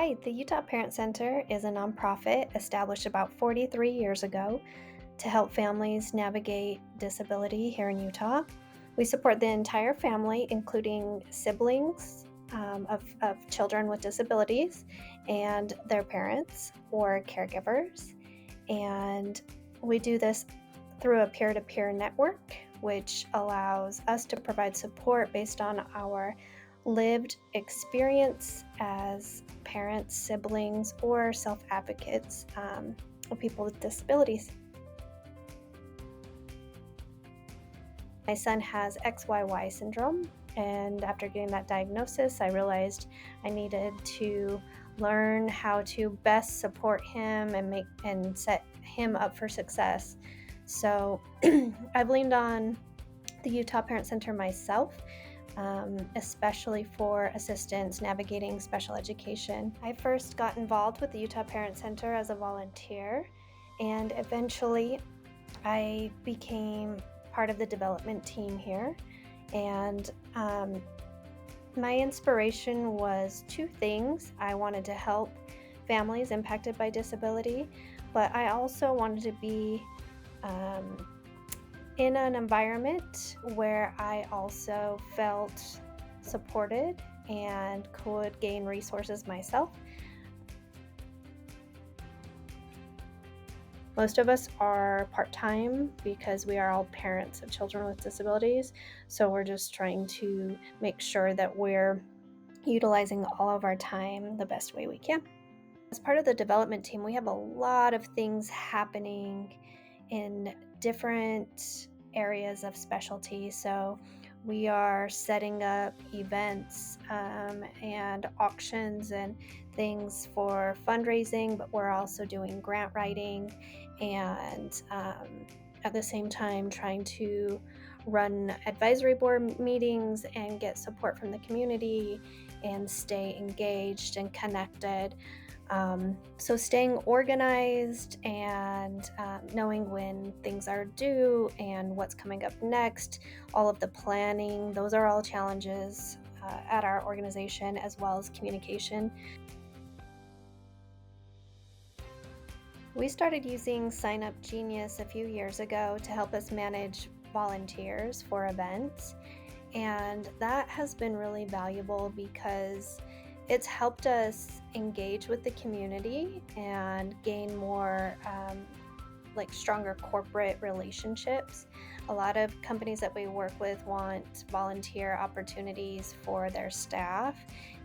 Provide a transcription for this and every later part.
Hi, the Utah Parent Center is a nonprofit established about 43 years ago to help families navigate disability here in Utah. We support the entire family, including siblings of children with disabilities and their parents or caregivers. And we do this through a peer-to-peer network, which allows us to provide support based on our lived experience as parents, siblings, or self-advocates of people with disabilities. My son has XYY syndrome, and after getting that diagnosis, I realized I needed to learn how to best support him and set him up for success. So I've leaned on the Utah Parent Center myself, especially for assistance navigating special education. I first got involved with the Utah Parent Center as a volunteer, and eventually I became part of the development team here. And my inspiration was two things. I wanted to help families impacted by disability, but I also wanted to be in an environment where I also felt supported and could gain resources myself. Most of us are part-time because we are all parents of children with disabilities, so we're just trying to make sure that we're utilizing all of our time the best way we can. As part of the development team, we have a lot of things happening in different areas of specialty. So we are setting up events and auctions and things for fundraising, but we're also doing grant writing and at the same time trying to run advisory board meetings and get support from the community and stay engaged and connected. So staying organized and knowing when things are due and what's coming up next, all of the planning, those are all challenges at our organization, as well as communication. We started using SignUpGenius a few years ago to help us manage volunteers for events, and that has been really valuable because it's helped us engage with the community and gain more stronger corporate relationships. A lot of companies that we work with want volunteer opportunities for their staff,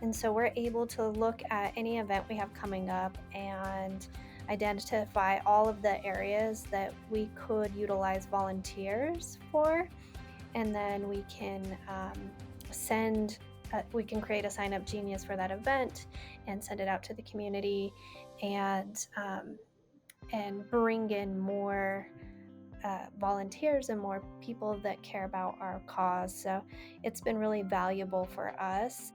and so we're able to look at any event we have coming up and identify all of the areas that we could utilize volunteers for, and then we can we can create a SignUpGenius for that event and send it out to the community and bring in more volunteers and more people that care about our cause. So it's been really valuable for us.